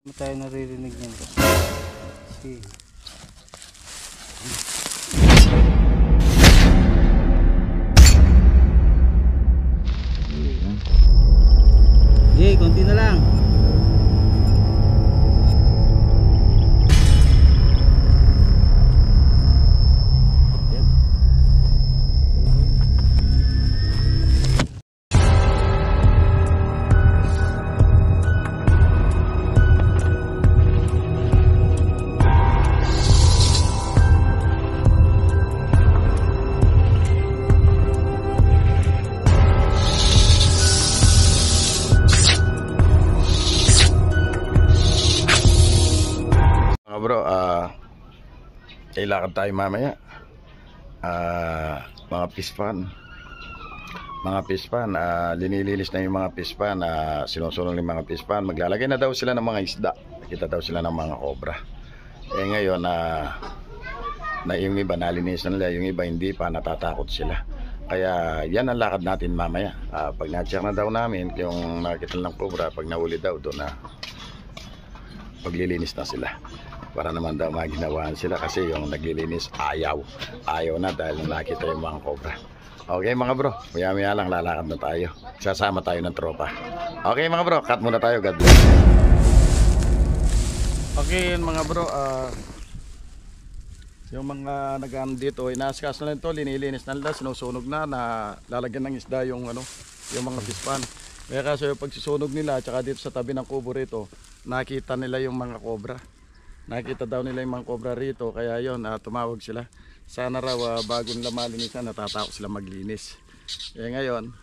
Tayo naririnig niyan kasi. Jay, konti na lang. Bro, kailangan tayo mamaya. Mga pispan, linilinis na yung mga pispan, sinusunod yung mga pispan. Maglalagay na daw sila ng mga isda, kita daw sila ng mga cobra. Ngayon na yung iba nalinisan nila, yung iba hindi pa, natatakot sila. Kaya yan ang lakad natin mamaya. Pag na-check na daw namin yung nakita ng cobra, pag nahuli daw doon na paglilinis na sila, para naman daw maginawahan sila, kasi yung naglilinis ayaw na dahil nakita yung mga cobra. Okay mga bro, maya lang lalakad na tayo, sasama tayo ng tropa. Okay mga bro, cut muna tayo. God bless. Okay mga bro, yung mga nag-ano dito, inaaskas na lang ito, linilinis na nila, sinusunog na, lalagyan ng isda yung yung mga pispan. Kaya kaso yung pagsusunog nila, tsaka dito sa tabi ng kubo rito, nakita nila yung mga cobra. Nakita daw nila yung mga cobra rito, kaya yon, tumawag sila. Sana raw bago nila malinisan, natatakot sila maglinis. Ngayon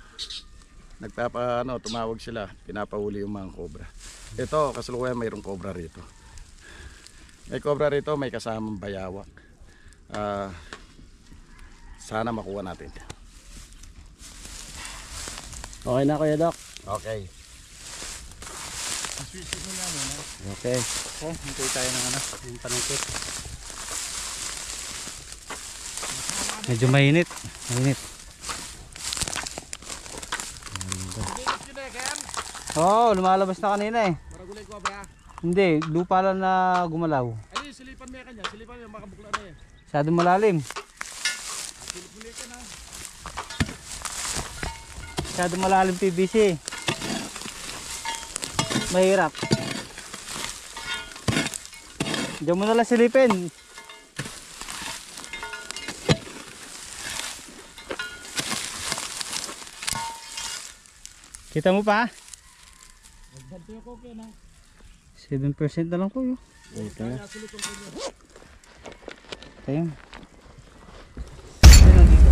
tumawag sila, pinapahuli yung mga cobra. Ito kasalukuyan mayroong cobra rito. May cobra rito, may kasamang bayawak. Sana makuha natin. Okay na Kuya Doc? Okay. Okay. Hintay tayo ng yung panungkit. Medyo mainit. Oo, lumalabas na kanina eh. Maragulay ko ba? Hindi, lupa lang na gumalaw. Ay, silipan mo kanya, silipan mo makabukla na eh. Masyadong malalim. Silip ka na. Masyadong malalim PVC. Mahirap. Diyan mo nalang silipin. Kita mo pa? 7% na lang po yun. Ito na. Ayun. Ayun lang dito.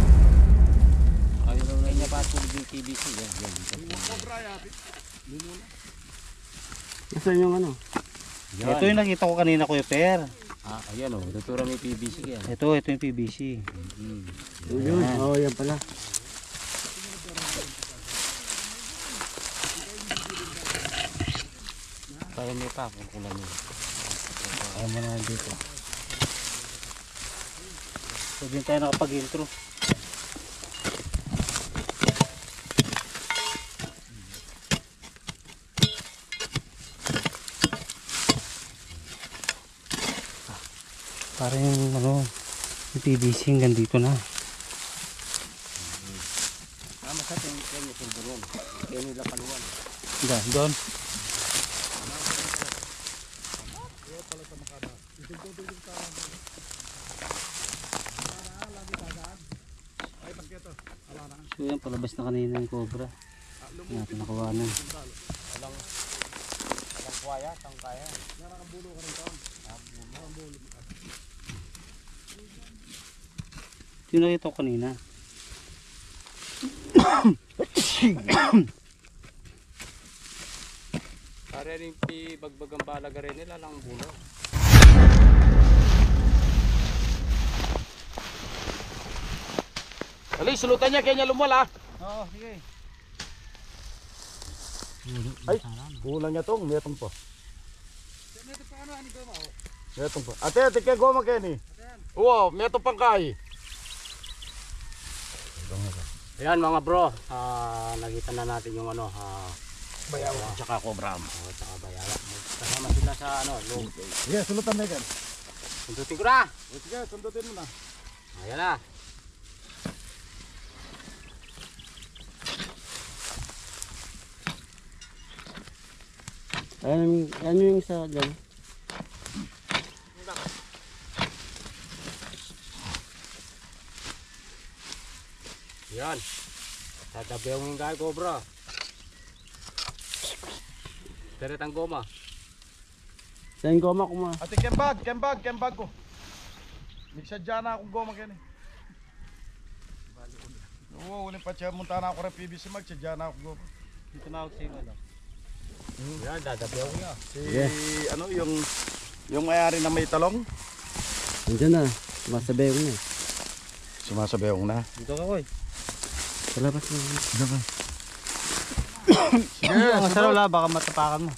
Ayun lang niya pa po yung PVC. Yan. Nasaan yung ano? Yan. Ito yung nakita ko kanina Kuya Per. Ayan o, tutura may PVC yan. Ito yung PVC. Yun, yan pala. Kaya may pa kung kulang yun. Kaya mo na dito. So din tayo nakapag-intro. Parang yung PVC hanggang dito na. Sa atin, kanya tulburon. Kaya nila paluwan. Doon. So yan, palabas na kanina yung cobra. Natin nakawanan. Alang kuwaya, tang kaya. Nakabulo ka rin taon. Ito yung nakita ko kanina. Pare rin bagbagang balaga rin nila lang bulo. Dali, sulutan niya kaya niya lumwala. Oo, sige. Ay, kulang niya tong, metong po. Metong po. Ate, kaya goma kayo ni. Wow, metong pang kay. Ayan mga bro, nakita na natin yung Bayawa. Tsaka cobra. O, tsaka bayawa. Kasama sila sa ano, loob. Sige, sulutan na yan. Sundutin ko na. Sige, sundutin mo na. Ayan na. Ano yung isa dyan? Yan. Tatabi yung hingay cobra. Teret ang goma. Saan goma ko ma? Ate, kembag ko. Nagsadya na akong goma kaya Oo, ulit pa siya. Munta na ako rin PBC magsadya na akong goma. Dito na ako sa ano. Yan, tatabi yung niya. Ano, yung mayari na may talong. Nandiyan na. Sumasabi ko na. Sumasabayong na. Dito ka koy. Sa labas na. Sige, Ang sarap la, baka matapakan mo.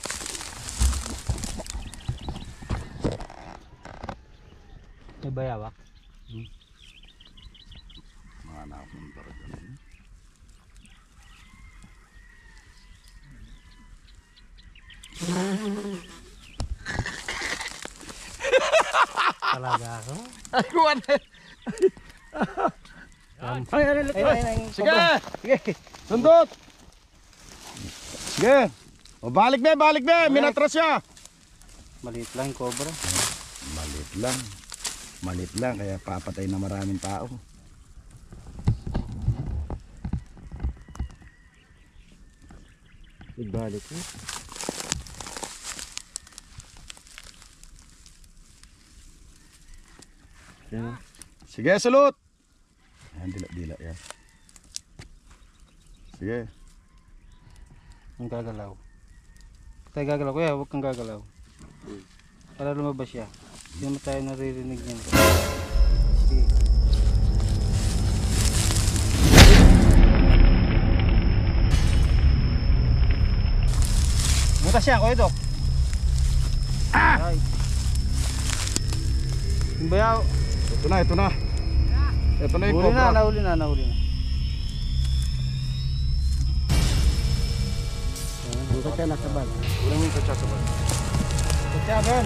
May bayawak. mga anak ng talaga. Talaga ako. Ay, kuwan eh. Sige! Sige. Sundot! Sige! O, balik be! Minatras siya! Maliit lang yung cobra. Malit lang, kaya papatay na maraming tao. Ibalik mo. Yan. Sige, sulot! Ayan, dila yan. Sige. Ang gagalaw. Tayo gagalaw. Kuya, huwag kang gagalaw. Para lumabas siya. Hindi mo tayo naririnig niyan. Sige. Butas siya, Kuya Dok. Ay. Yung bayaw. Ito na. Ito na yung Nahuli cobra. na, nahuli na. Ang katya nasa bag. Ulang yung katsa sa bag. Kutya, Ben.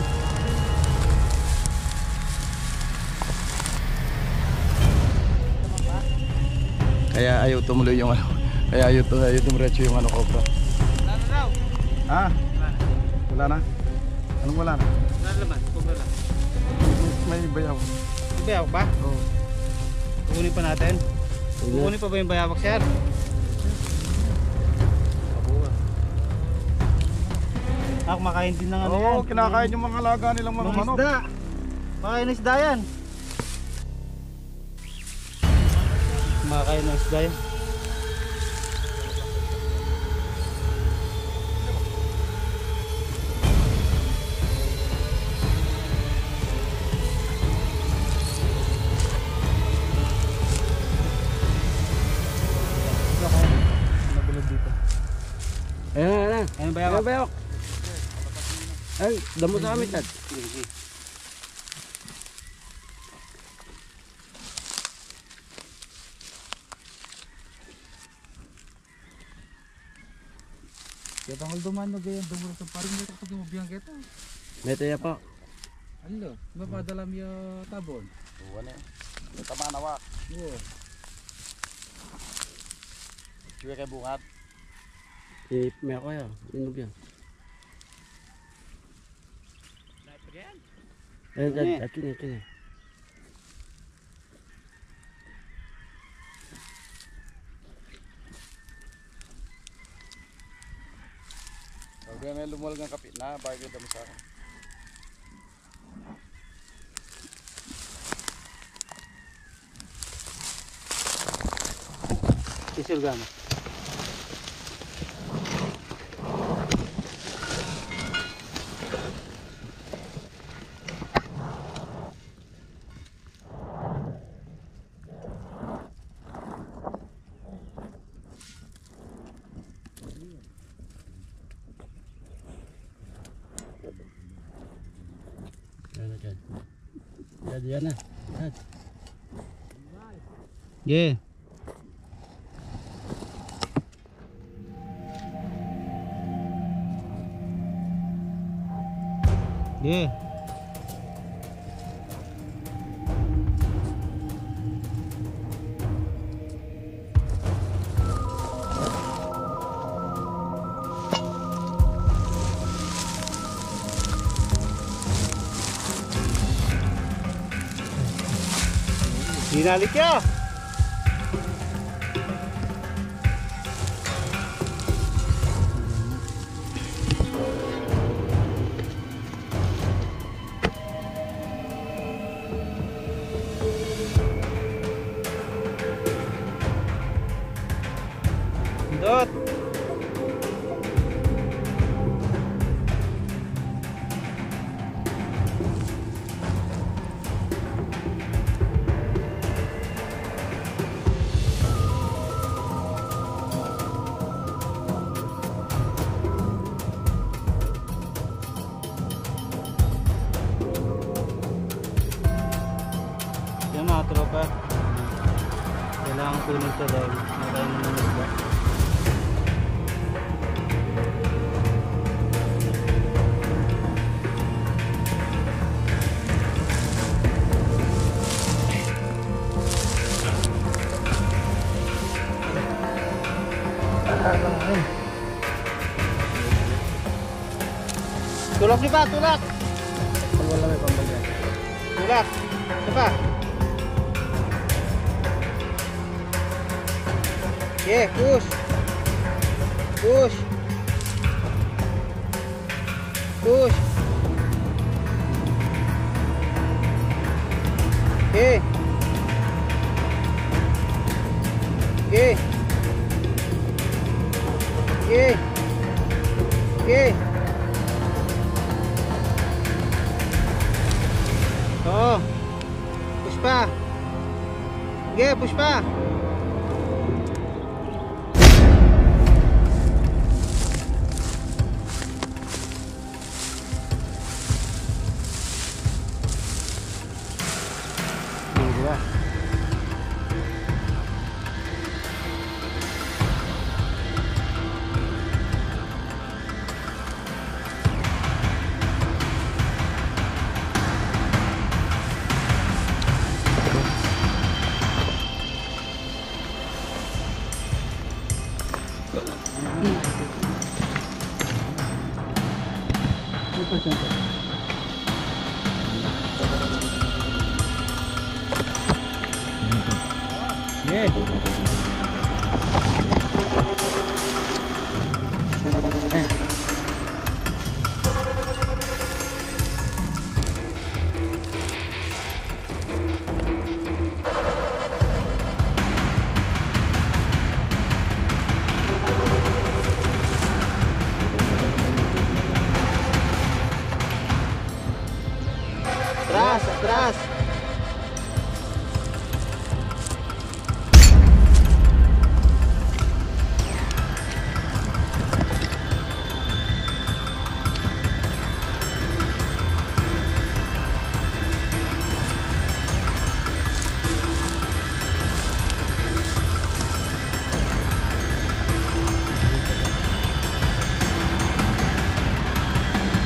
Kaya ayaw tumuloy yung ano. Kaya ayaw tumuretso yung ano cobra. Wala na daw. Ha? Wala na? Anong wala na? Wala naman, cobra lang. May bayaw. May bayawak ba? Oo. Kukunin pa natin. Kukunin pa ba yung bayawak, sir? Kumakain din ng ano yan. Oo, kinakain yung mga alaga nilang mga Mga manok. isda. Kumakain ng isda yan. Kumakain ng isda yan. Nabulog dito. Ayan. Ayun bayawak. Bayok. Ay, damo sa amin, Tad. Kaya tanggal duman na ganyan, dumuro sa paring nito pag mabiyang kita. Meto ya po. Ano? Mapadalam yung tabon. Buwan eh. Tama na wak. Oo. Sige kay bungat. May ako yan. Inog yan. Ayan, Tad. Akin eh. Huwag na lumulag ng kapit na. Bagay dami sa akin. Isil gama. Yan na. Yeah. Yeah. Dinalik ya. Dot. Yan mga tropa, kailangan kunin ito dahil nakain naman ng isda. Tulak di ba? Tulak! Wala may pambalya. Tulak! Di ba? Yeah, push! Push! Push! Okay! Okay! Okay! Okay! Oo. Push pa. Okay, push pa. Yeah. Atras, atras.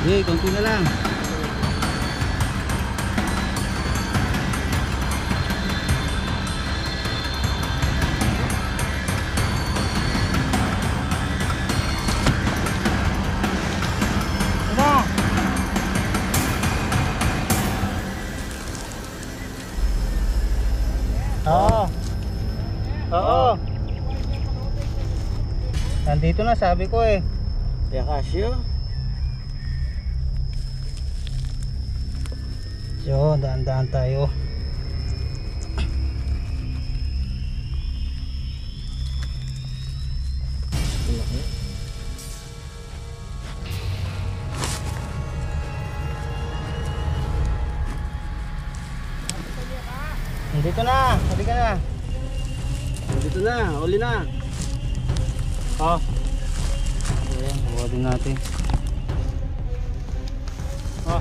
Hey, konti na lang. Ano? Oo. Oo. Nandito na, sabi ko eh. Yakasyo. So, daan-daan tayo. Nandito na, halika na. Dito na, uli na. Oh. Ayan, huwa din natin. Oh.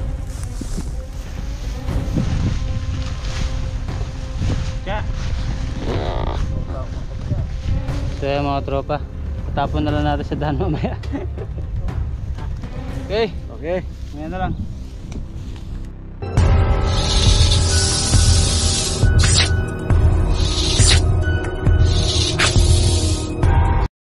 Kaya. So yan mga tropa, tapon na lang natin sa daan mamaya. Okay, Okay. ngayon na lang.